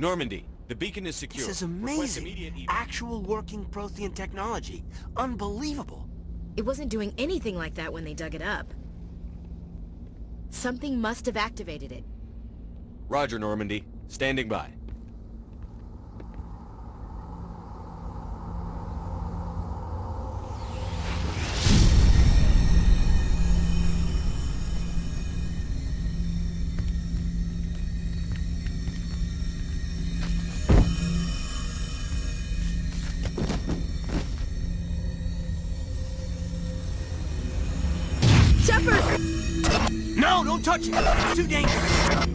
Normandy, the beacon is secure. This is Request amazing. immediate evac. Actual working Prothean technology. Unbelievable. It wasn't doing anything like that when they dug it up. Something must have activated it. Roger, Normandy. Standing by. Shepard! No, don't touch it! It's too dangerous!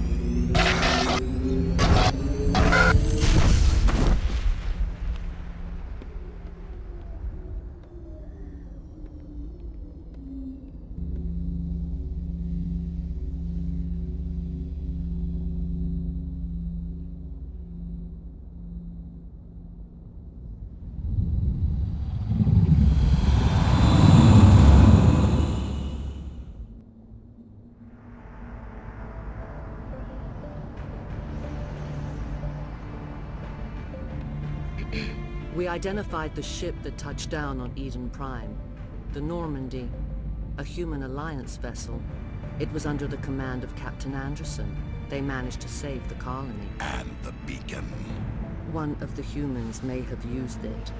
We identified the ship that touched down on Eden Prime. The Normandy, a human alliance vessel. It was under the command of Captain Anderson. They managed to save the colony. And the beacon. One of the humans may have used it.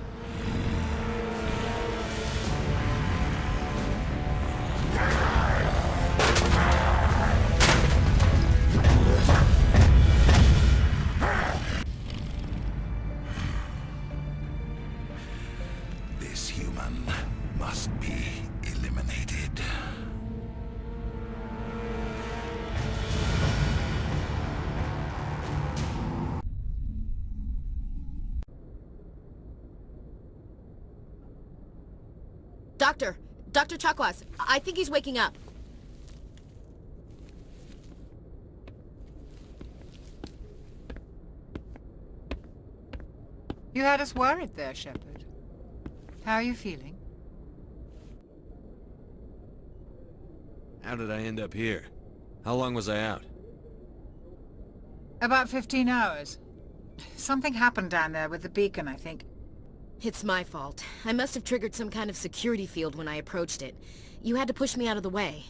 This human must be eliminated. Dr. Chakwas, I think he's waking up. You had us worried there, Shepard. How are you feeling? How did I end up here? How long was I out? About 15 hours. Something happened down there with the beacon, I think. It's my fault. I must have triggered some kind of security field when I approached it. You had to push me out of the way.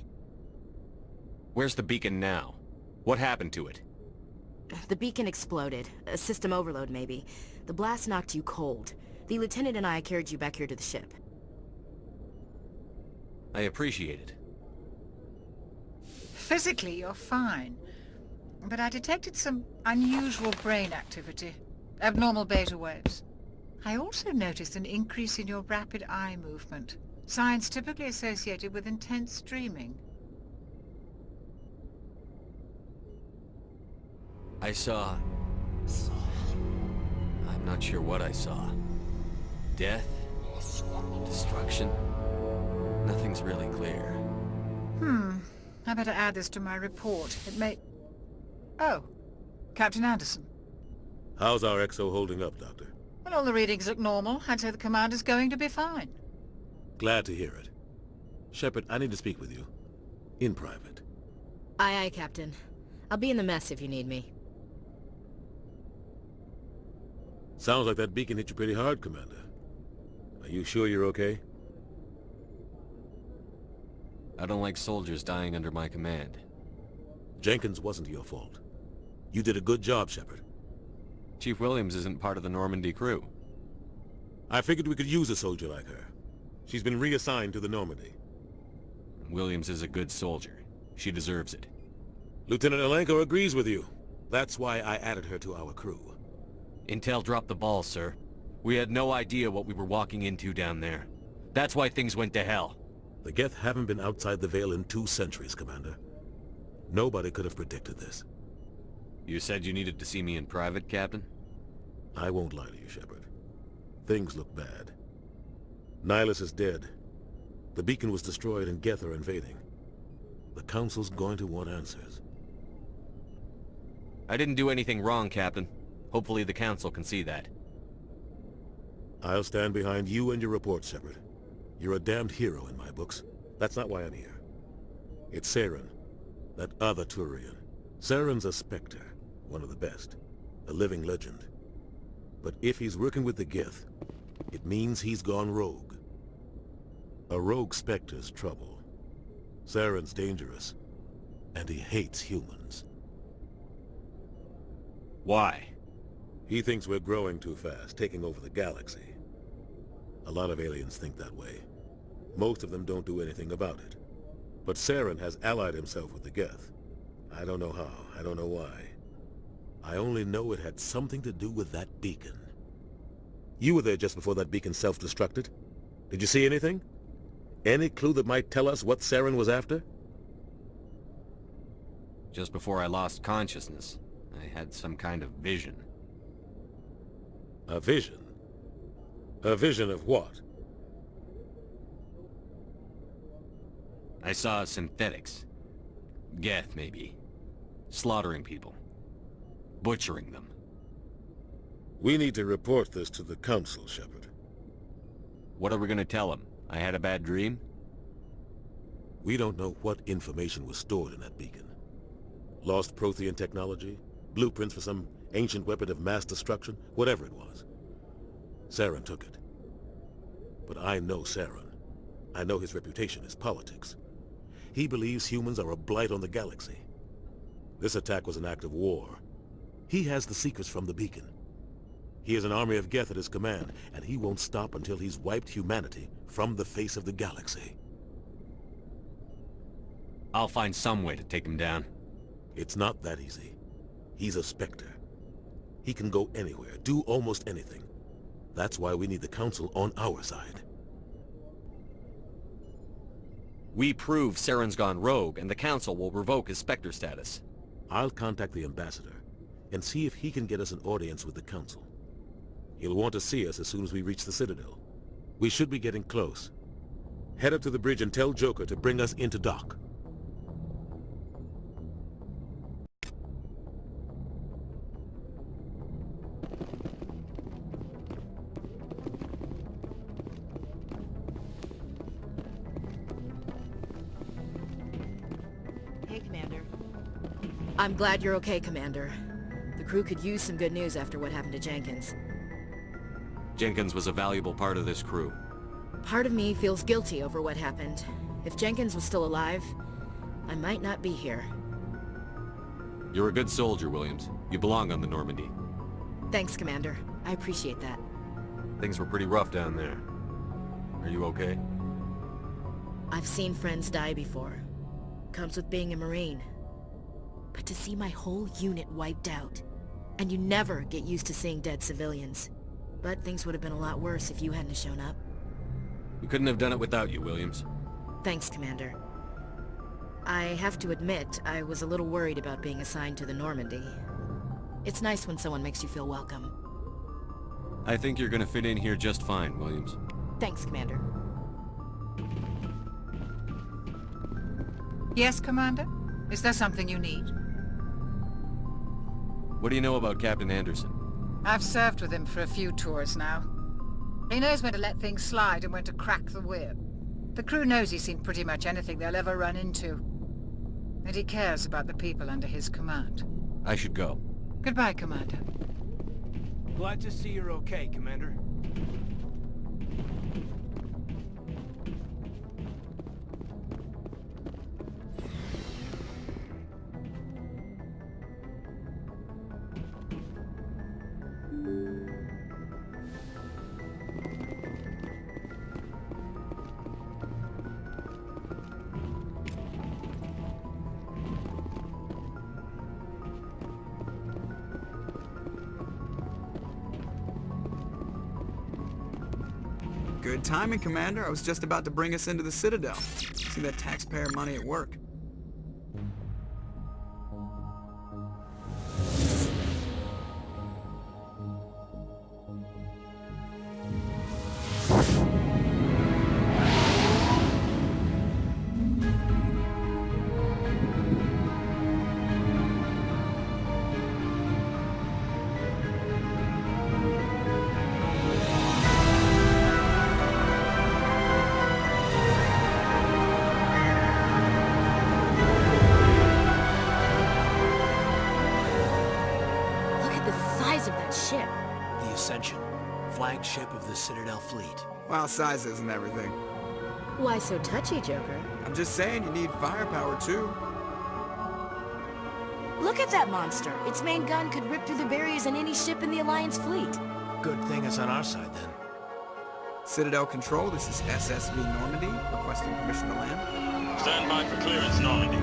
Where's the beacon now? What happened to it? The beacon exploded. A system overload, maybe. The blast knocked you cold. The lieutenant and I carried you back here to the ship. I appreciate it. Physically, you're fine. But I detected some unusual brain activity. Abnormal beta waves. I also noticed an increase in your rapid eye movement. Signs typically associated with intense dreaming. I saw... I'm not sure what I saw. Death? Destruction? Nothing's really clear. I better add this to my report. It may... Oh, Captain Anderson. How's our XO holding up, Doctor? Well, all the readings look normal. I'd say the commander's going to be fine. Glad to hear it. Shepard, I need to speak with you. In private. Aye, aye, Captain. I'll be in the mess if you need me. Sounds like that beacon hit you pretty hard, Commander. Are you sure you're okay? I don't like soldiers dying under my command. Jenkins wasn't your fault. You did a good job, Shepard. Chief Williams isn't part of the Normandy crew. I figured we could use a soldier like her. She's been reassigned to the Normandy. Williams is a good soldier. She deserves it. Lieutenant Alenko agrees with you. That's why I added her to our crew. Intel dropped the ball, sir. We had no idea what we were walking into down there. That's why things went to hell. The Geth haven't been outside the Veil in 2 centuries, Commander. Nobody could have predicted this. You said you needed to see me in private, Captain? I won't lie to you, Shepard. Things look bad. Nihilus is dead. The beacon was destroyed and Geth are invading. The Council's going to want answers. I didn't do anything wrong, Captain. Hopefully the Council can see that. I'll stand behind you and your report, Shepard. You're a damned hero in my books. That's not why I'm here. It's Saren, that other Turian. Saren's a Spectre, one of the best. a living legend. But if he's working with the Geth, it means he's gone rogue. A rogue Spectre's trouble. Saren's dangerous, and he hates humans. Why? He thinks we're growing too fast, taking over the galaxy. A lot of aliens think that way. Most of them don't do anything about it. But Saren has allied himself with the Geth. I don't know how, I don't know why. I only know it had something to do with that beacon. You were there just before that beacon self-destructed. Did you see anything? Any clue that might tell us what Saren was after? Just before I lost consciousness, I had some kind of vision. A vision? A vision of what? I saw synthetics. Geth, maybe. Slaughtering people. Butchering them. We need to report this to the Council, Shepard. What are we gonna tell them? I had a bad dream? We don't know what information was stored in that beacon. Lost Prothean technology? Blueprints for some ancient weapon of mass destruction? Whatever it was. Saren took it. But I know Saren. I know his reputation is politics. He believes humans are a blight on the galaxy. This attack was an act of war. He has the secrets from the beacon. He has an army of Geth at his command, and he won't stop until he's wiped humanity from the face of the galaxy. I'll find some way to take him down. It's not that easy. He's a Spectre. He can go anywhere, do almost anything. That's why we need the Council on our side. We prove Saren's gone rogue, and the Council will revoke his Spectre status. I'll contact the Ambassador and see if he can get us an audience with the Council. He'll want to see us as soon as we reach the Citadel. We should be getting close. Head up to the bridge and tell Joker to bring us into dock. Hey, Commander. I'm glad you're okay, Commander. The crew could use some good news after what happened to Jenkins. Jenkins was a valuable part of this crew. Part of me feels guilty over what happened. If Jenkins was still alive, I might not be here. You're a good soldier, Williams. You belong on the Normandy. Thanks, Commander. I appreciate that. Things were pretty rough down there. Are you okay? I've seen friends die before. Comes with being a Marine. But to see my whole unit wiped out, and you never get used to seeing dead civilians. But things would have been a lot worse if you hadn't shown up. We couldn't have done it without you, Williams. Thanks, Commander. I have to admit, I was a little worried about being assigned to the Normandy. It's nice when someone makes you feel welcome. I think you're gonna fit in here just fine, Williams. Thanks, Commander. Yes, Commander? Is there something you need? What do you know about Captain Anderson? I've served with him for a few tours now. He knows when to let things slide and when to crack the whip. The crew knows he's seen pretty much anything they'll ever run into. And he cares about the people under his command. I should go. Goodbye, Commander. Glad to see you're okay, Commander. Good timing, Commander. I was just about to bring us into the Citadel. See that taxpayer money at work. flagship of the Citadel fleet. Well, size isn't everything. Why so touchy, Joker? I'm just saying you need firepower too. Look at that monster! Its main gun could rip through the barriers in any ship in the Alliance fleet. Good thing it's on our side, then. Citadel Control, this is SSV Normandy, requesting permission to land. Stand by for clearance, Normandy.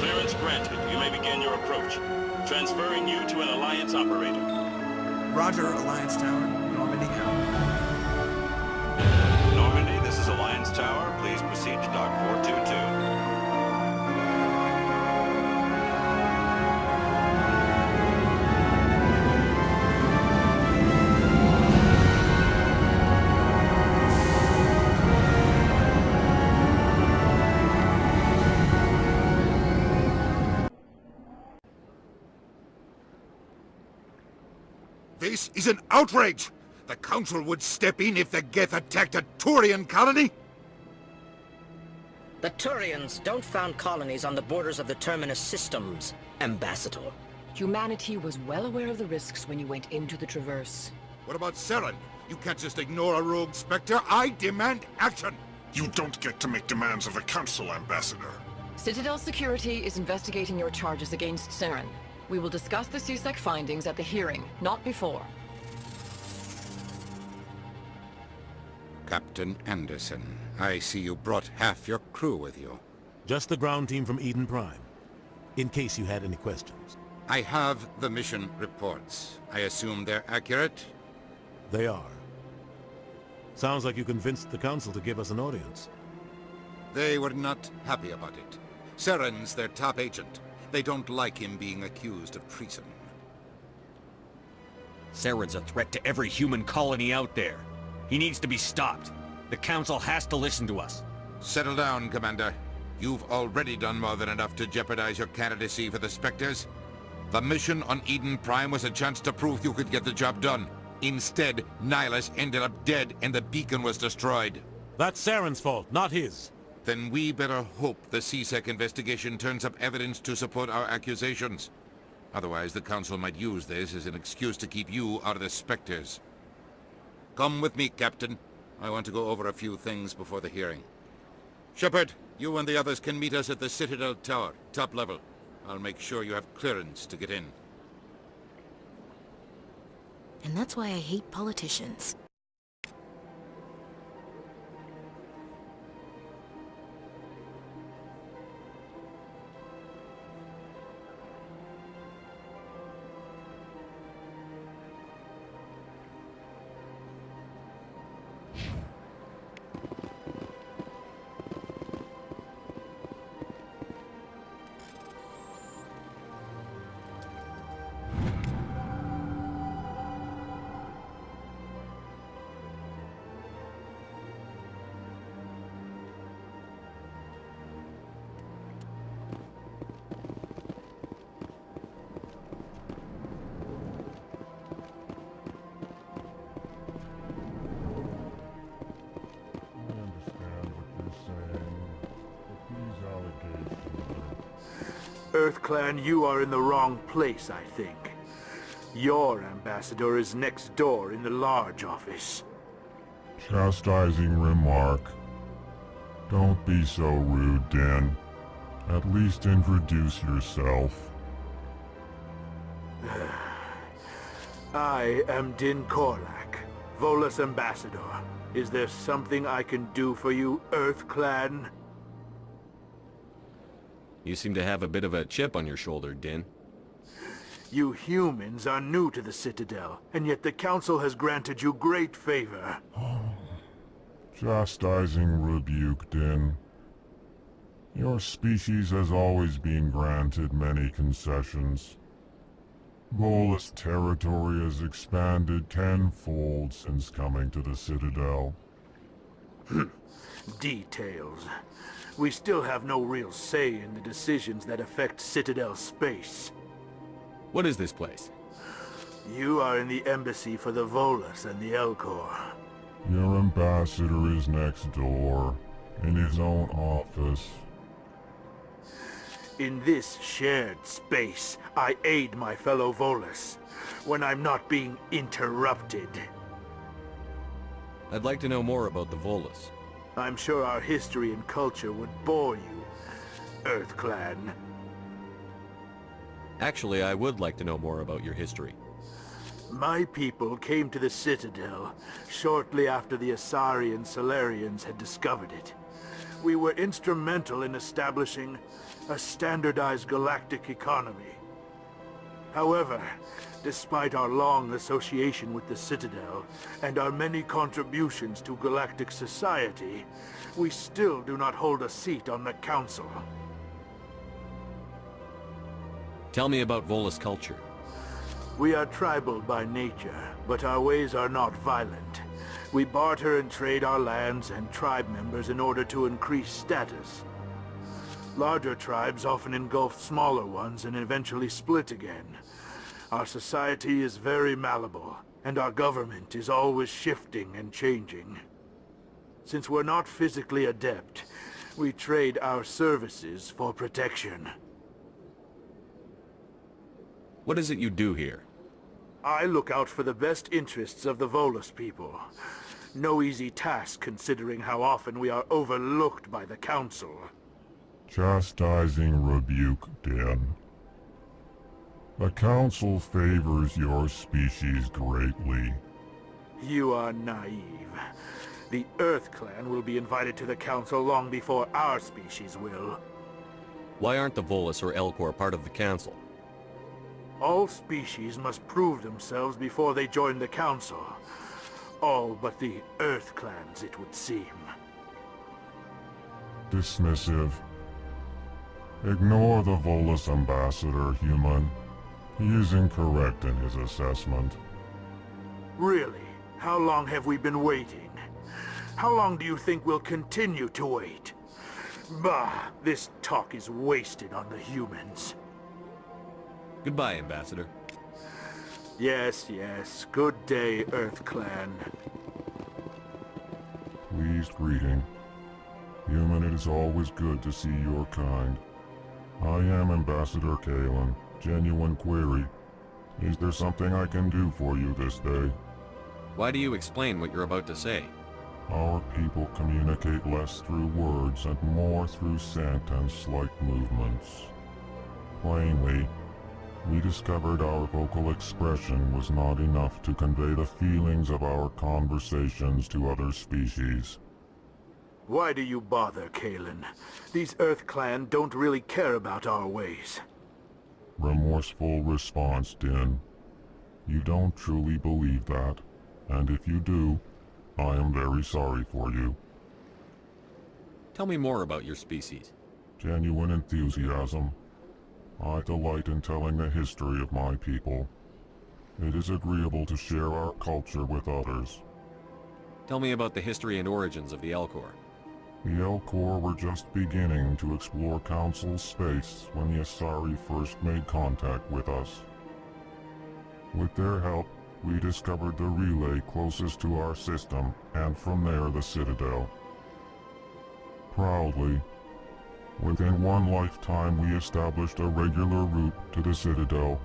Clearance granted. You may begin your approach. Transferring you to an Alliance operator. Roger, Alliance Tower. Normandy out. Normandy, this is Alliance Tower. Please proceed to Dock 422. This is an outrage! The Council would step in if the Geth attacked a Turian colony? The Turians don't found colonies on the borders of the Terminus systems, Ambassador. Humanity was well aware of the risks when you went into the Traverse. What about Saren? You can't just ignore a rogue Spectre. I demand action! You don't get to make demands of the Council, Ambassador. Citadel Security is investigating your charges against Saren. We will discuss the CSEC findings at the hearing, not before. Captain Anderson, I see you brought half your crew with you. Just the ground team from Eden Prime, in case you had any questions. I have the mission reports. I assume they're accurate? They are. Sounds like you convinced the Council to give us an audience. They were not happy about it. Saren's their top agent. They don't like him being accused of treason. Saren's a threat to every human colony out there. He needs to be stopped. The Council has to listen to us. Settle down, Commander. You've already done more than enough to jeopardize your candidacy for the Spectres. The mission on Eden Prime was a chance to prove you could get the job done. Instead, Nihilus ended up dead and the beacon was destroyed. That's Saren's fault, not his. Then we better hope the CSEC investigation turns up evidence to support our accusations. Otherwise, the Council might use this as an excuse to keep you out of the Spectres. Come with me, Captain. I want to go over a few things before the hearing. Shepard, you and the others can meet us at the Citadel Tower, top level. I'll make sure you have clearance to get in. And that's why I hate politicians. EarthClan, you are in the wrong place, I think. Your ambassador is next door in the large office. Chastising remark. Don't be so rude, Din. At least introduce yourself. I am Din Korlak, Volus ambassador. Is there something I can do for you, EarthClan? You seem to have a bit of a chip on your shoulder, Din. You humans are new to the Citadel, and yet the Council has granted you great favor. Chastising rebuke, Din. Your species has always been granted many concessions. Volus territory has expanded tenfold since coming to the Citadel. Details. We still have no real say in the decisions that affect Citadel space. What is this place? You are in the embassy for the Volus and the Elcor. Your ambassador is next door, in his own office. In this shared space, I aid my fellow Volus when I'm not being interrupted. I'd like to know more about the Volus. I'm sure our history and culture would bore you, Earth Clan. Actually, I would like to know more about your history. My people came to the Citadel shortly after the Asari and Salarians had discovered it. We were instrumental in establishing a standardized galactic economy. However, despite our long association with the Citadel and our many contributions to galactic society, we still do not hold a seat on the Council. Tell me about Volus culture. We are tribal by nature, but our ways are not violent. We barter and trade our lands and tribe members in order to increase status. Larger tribes often engulf smaller ones and eventually split again. Our society is very malleable, and our government is always shifting and changing. Since we're not physically adept, we trade our services for protection. What is it you do here? I look out for the best interests of the Volus people. No easy task considering how often we are overlooked by the Council. Chastising rebuke, Den. The Council favors your species greatly. You are naive. The Earth Clan will be invited to the Council long before our species will. Why aren't the Volus or Elcor part of the Council? All species must prove themselves before they join the Council. All but the Earth Clans, it would seem. Dismissive. Ignore the Volus ambassador, human. He is incorrect in his assessment. Really? How long have we been waiting? How long do you think we'll continue to wait? Bah, this talk is wasted on the humans. Goodbye, Ambassador. Yes, yes. Good day, Earth Clan. Pleased greeting. Human, it is always good to see your kind. I am Ambassador Kalen. Genuine query. Is there something I can do for you this day? Why do you explain what you're about to say? Our people communicate less through words and more through scent and slight movements. Plainly, we discovered our vocal expression was not enough to convey the feelings of our conversations to other species. Why do you bother, Kalen? These Earth Clan don't really care about our ways. Remorseful response, Din. You don't truly believe that, and if you do, I am very sorry for you. Tell me more about your species. Genuine enthusiasm. I delight in telling the history of my people. It is agreeable to share our culture with others. Tell me about the history and origins of the Elcor. The Elcor were just beginning to explore Council space when the Asari first made contact with us. With their help, we discovered the relay closest to our system, and from there the Citadel. Proudly, within one lifetime we established a regular route to the Citadel,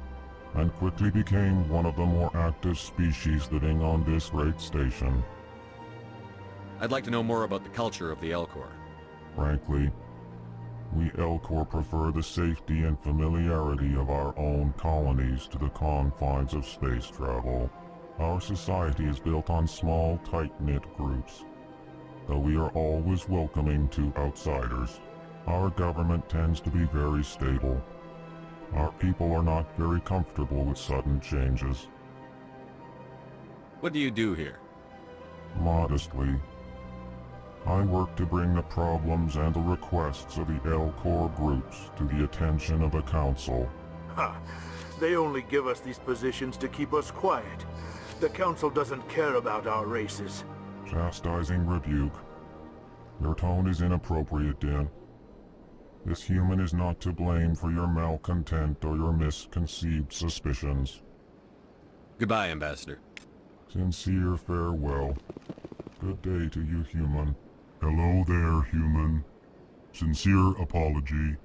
and quickly became one of the more active species living on this great station. I'd like to know more about the culture of the Elcor. Frankly, we Elcor prefer the safety and familiarity of our own colonies to the confines of space travel. Our society is built on small, tight-knit groups. Though we are always welcoming to outsiders, our government tends to be very stable. Our people are not very comfortable with sudden changes. What do you do here? Modestly, I work to bring the problems and the requests of the Elcor groups to the attention of the Council. Ha! They only give us these positions to keep us quiet. The Council doesn't care about our races. Chastising rebuke. Your tone is inappropriate, Din. This human is not to blame for your malcontent or your misconceived suspicions. Goodbye, Ambassador. Sincere farewell. Good day to you, human. Hello there, human. Sincere apology.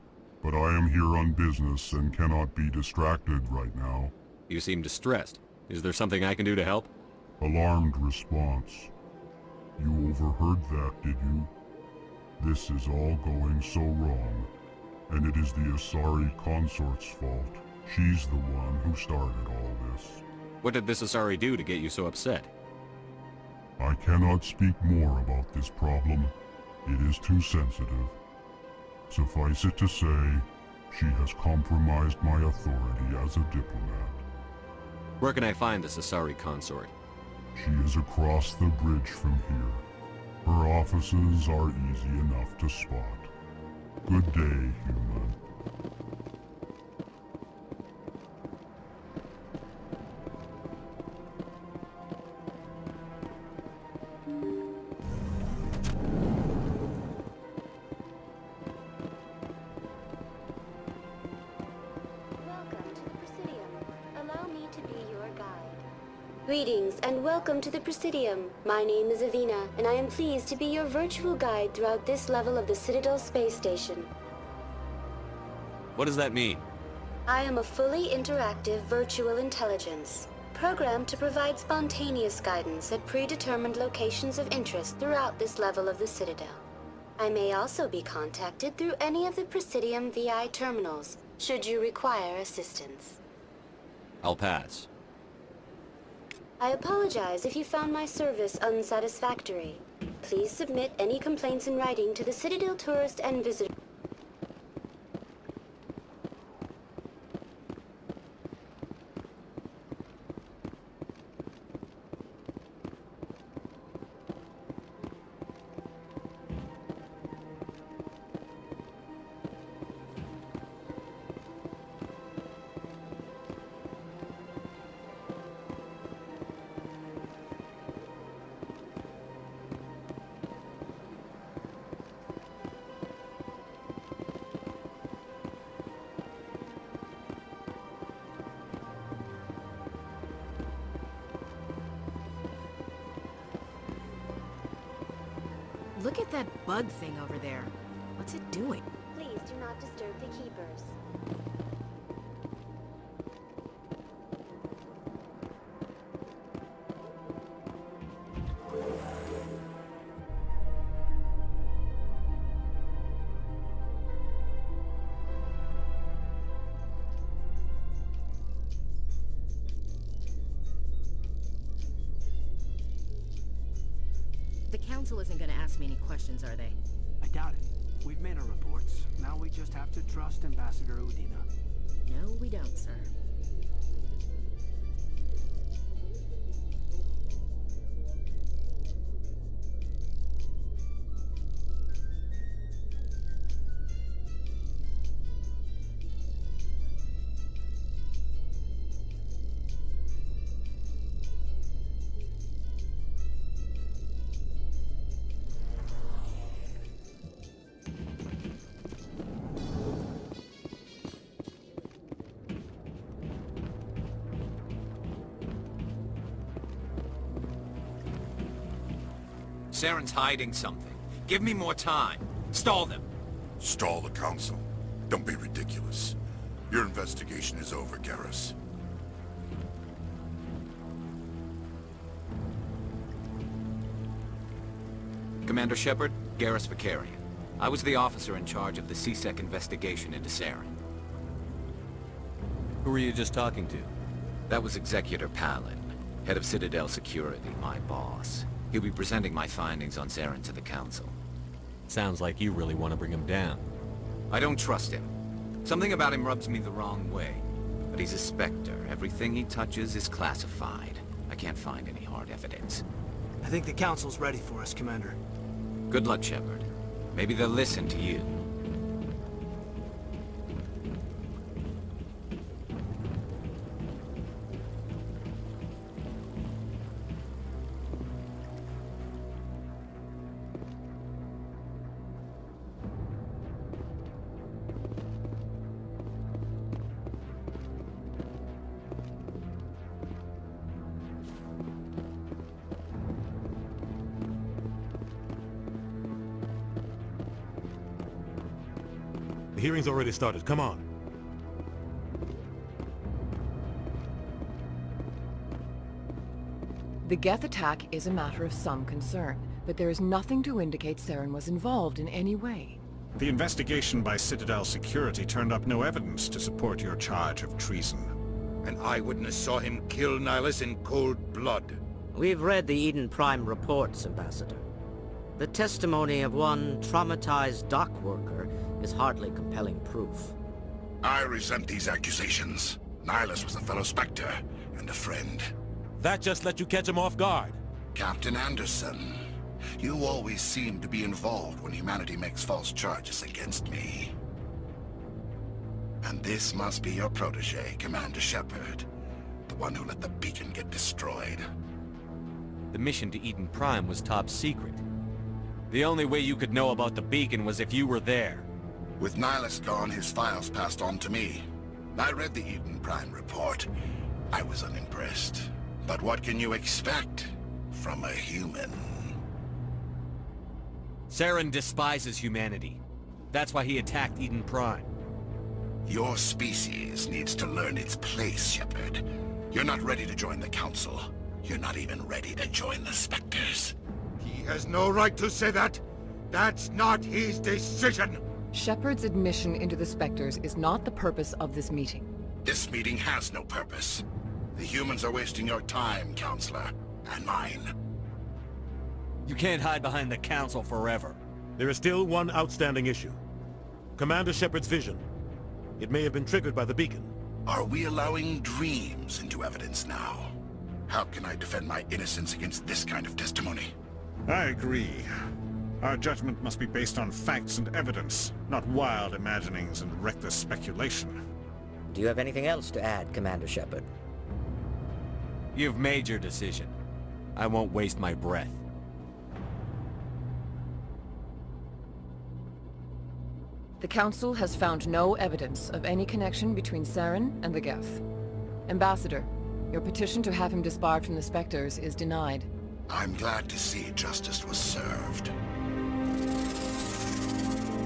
but I am here on business and cannot be distracted right now. You seem distressed. Is there something I can do to help? Alarmed response. You overheard that, did you? This is all going so wrong, and it is the Asari consort's fault. She's the one who started all this. What did this Asari do to get you so upset? I cannot speak more about this problem. It is too sensitive. Suffice it to say, she has compromised my authority as a diplomat. Where can I find this Asari consort? She is across the bridge from here. Her offices are easy enough to spot. Good day, human. Greetings and welcome to the Presidium. My name is Avina, and I am pleased to be your virtual guide throughout this level of the Citadel space station. What does that mean? I am a fully interactive virtual intelligence, programmed to provide spontaneous guidance at predetermined locations of interest throughout this level of the Citadel. I may also be contacted through any of the Presidium VI terminals, should you require assistance. I'll pass. I apologize if you found my service unsatisfactory. Please submit any complaints in writing to the Citadel Tourist and Visitor. Look at that bug thing over there. What's it doing? Please do not disturb the keepers. The Council isn't gonna ask me any questions, are they? I doubt it. We've made our reports. Now we just have to trust Ambassador Udina. No, we don't, sir. Saren's hiding something. Give me more time. Stall them. Stall the Council? Don't be ridiculous. Your investigation is over, Garrus. Commander Shepard, Garrus Vicarian. I was the officer in charge of the CSEC investigation into Saren. Who were you just talking to? That was Executor Palin, head of Citadel Security, my boss. He'll be presenting my findings on Saren to the Council. Sounds like you really want to bring him down. I don't trust him. Something about him rubs me the wrong way. But he's a Spectre. Everything he touches is classified. I can't find any hard evidence. I think the Council's ready for us, Commander. Good luck, Shepard. Maybe they'll listen to you. hearing's already started. Come on. The Geth attack is a matter of some concern, but there is nothing to indicate Saren was involved in any way. The investigation by Citadel Security turned up no evidence to support your charge of treason. An eyewitness saw him kill Nihilus in cold blood. We've read the Eden Prime reports, Ambassador. The testimony of one traumatized dock worker is hardly compelling proof. I resent these accusations. Nihilus was a fellow Spectre and a friend. That just let you catch him off guard. Captain Anderson, you always seem to be involved when humanity makes false charges against me. And this must be your protege, Commander Shepard. The one who let the beacon get destroyed. The mission to Eden Prime was top secret. The only way you could know about the beacon was if you were there. With Nihilus gone, his files passed on to me. I read the Eden Prime report. I was unimpressed. But what can you expect from a human? Saren despises humanity. That's why he attacked Eden Prime. Your species needs to learn its place, Shepard. You're not ready to join the Council. You're not even ready to join the Spectres. He has no right to say that. That's not his decision. Shepard's admission into the Spectres is not the purpose of this meeting. This meeting has no purpose. The humans are wasting your time, Counselor, and mine. You can't hide behind the Council forever. There is still one outstanding issue. Commander Shepard's vision. It may have been triggered by the beacon. Are we allowing dreams into evidence now? How can I defend my innocence against this kind of testimony? I agree. Our judgment must be based on facts and evidence, not wild imaginings and reckless speculation. Do you have anything else to add, Commander Shepard? You've made your decision. I won't waste my breath. The Council has found no evidence of any connection between Saren and the Geth. Ambassador, your petition to have him disbarred from the Spectres is denied. I'm glad to see justice was served.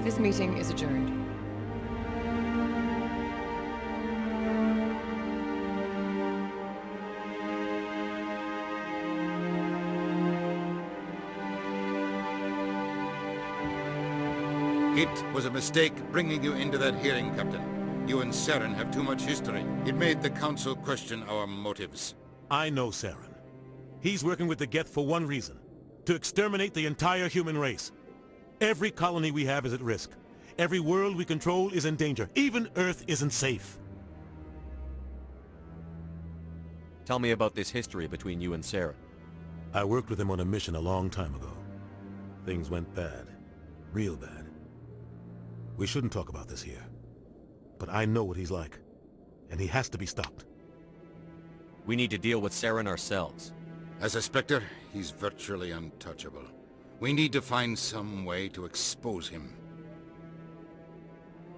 This meeting is adjourned. It was a mistake bringing you into that hearing, Captain. You and Saren have too much history. It made the Council question our motives. I know Saren. He's working with the Geth for one reason. To exterminate the entire human race. Every colony we have is at risk. Every world we control is in danger. Even Earth isn't safe. Tell me about this history between you and Saren. I worked with him on a mission a long time ago. Things went bad. Real bad. We shouldn't talk about this here. But I know what he's like. And he has to be stopped. We need to deal with Saren ourselves. As a Spectre, he's virtually untouchable. We need to find some way to expose him.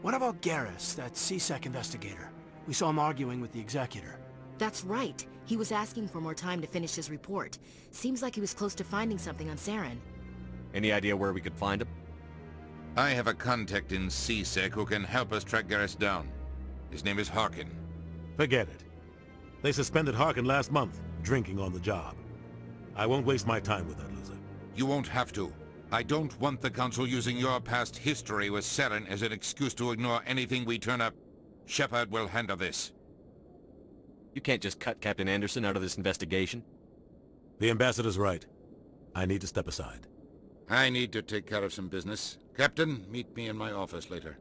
What about Garrus, that CSEC investigator? We saw him arguing with the Executor. That's right. He was asking for more time to finish his report. Seems like he was close to finding something on Saren. Any idea where we could find him? I have a contact in CSEC who can help us track Garrus down. His name is Harkin. Forget it. They suspended Harkin last month, drinking on the job. I won't waste my time with that loser. You won't have to. I don't want the Council using your past history with Saren as an excuse to ignore anything we turn up. Shepard will handle this. You can't just cut Captain Anderson out of this investigation. The Ambassador's right. I need to step aside. I need to take care of some business. Captain, meet me in my office later.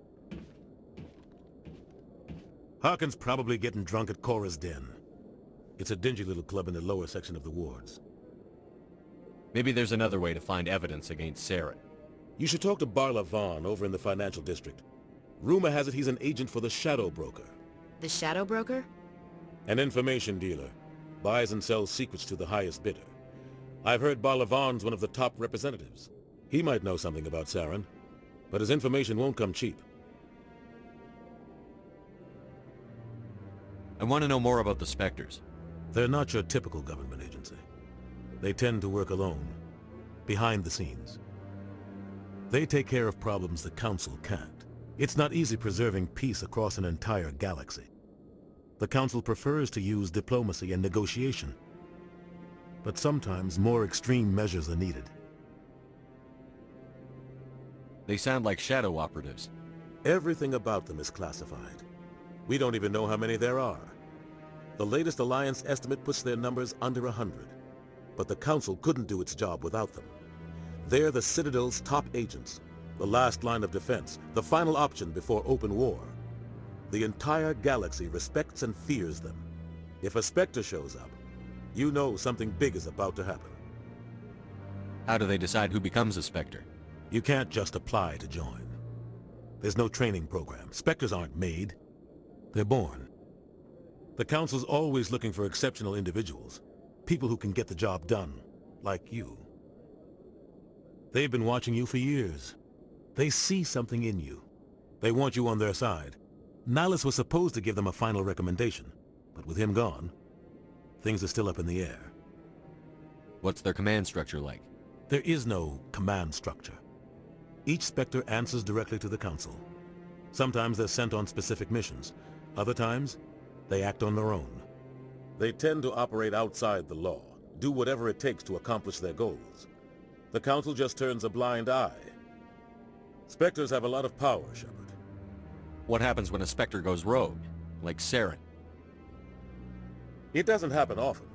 Harkin's probably getting drunk at Cora's Den. It's a dingy little club in the lower section of the wards. Maybe there's another way to find evidence against Saren. You should talk to Barla Vaughn over in the financial district. Rumor has it he's an agent for the Shadow Broker. The Shadow Broker? An information dealer. Buys and sells secrets to the highest bidder. I've heard Barla Vaughn's one of the top representatives. He might know something about Saren, but his information won't come cheap. I want to know more about the Spectres. They're not your typical government agency. They tend to work alone, behind the scenes. They take care of problems the Council can't. It's not easy preserving peace across an entire galaxy. The Council prefers to use diplomacy and negotiation. But sometimes more extreme measures are needed. They sound like shadow operatives. Everything about them is classified. We don't even know how many there are. The latest Alliance estimate puts their numbers under 100. But the Council couldn't do its job without them. They're the Citadel's top agents, the last line of defense, the final option before open war. The entire galaxy respects and fears them. If a Spectre shows up, you know something big is about to happen. How do they decide who becomes a Spectre? You can't just apply to join. There's no training program. Spectres aren't made. They're born. The Council's always looking for exceptional individuals. People who can get the job done, like you. They've been watching you for years. They see something in you. They want you on their side. Nihilus was supposed to give them a final recommendation, but with him gone, things are still up in the air. What's their command structure like? There is no command structure. Each Spectre answers directly to the Council. Sometimes they're sent on specific missions. Other times, they act on their own. They tend to operate outside the law, do whatever it takes to accomplish their goals. The Council just turns a blind eye. Spectres have a lot of power, Shepard. What happens when a Spectre goes rogue, like Saren? It doesn't happen often.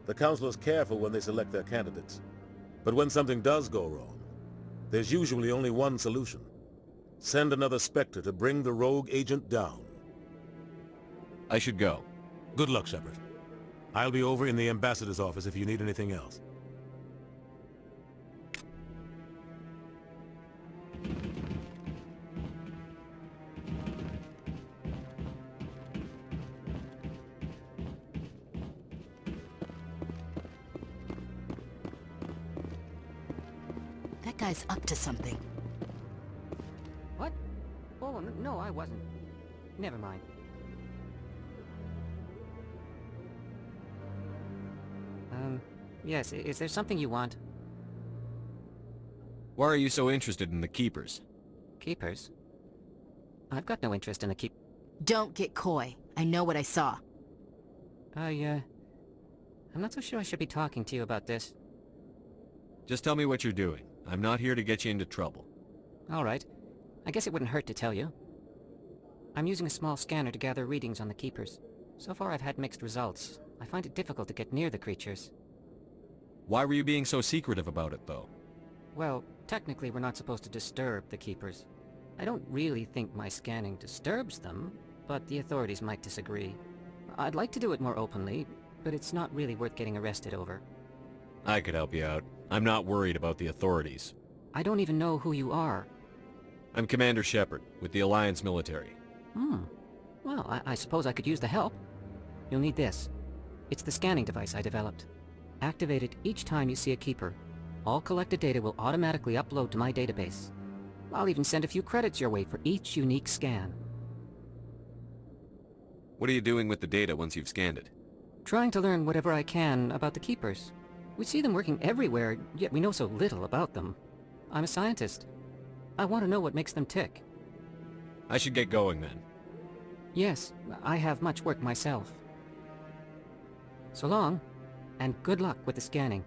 The Council is careful when they select their candidates. But when something does go wrong, there's usually only one solution. Send another Spectre to bring the rogue agent down. I should go. Good luck, Shepard. I'll be over in the Ambassador's office if you need anything else. That guy's up to something. What? Oh, no, I wasn't. Never mind. Yes, is there something you want? Why are you so interested in the Keepers? Keepers? I've got no interest in the Don't get coy. I know what I saw. I'm not so sure I should be talking to you about this. Just tell me what you're doing. I'm not here to get you into trouble. All right. I guess it wouldn't hurt to tell you. I'm using a small scanner to gather readings on the Keepers. So far I've had mixed results. I find it difficult to get near the creatures. Why were you being so secretive about it, though? Well, technically we're not supposed to disturb the Keepers. I don't really think my scanning disturbs them, but the authorities might disagree. I'd like to do it more openly, but it's not really worth getting arrested over. I could help you out. I'm not worried about the authorities. I don't even know who you are. I'm Commander Shepard, with the Alliance military. Well, I suppose I could use the help. You'll need this. It's the scanning device I developed. Activate it each time you see a Keeper. All collected data will automatically upload to my database. I'll even send a few credits your way for each unique scan. What are you doing with the data once you've scanned it? Trying to learn whatever I can about the Keepers. We see them working everywhere, yet we know so little about them. I'm a scientist. I want to know what makes them tick. I should get going then. Yes, I have much work myself. So long, and good luck with the scanning.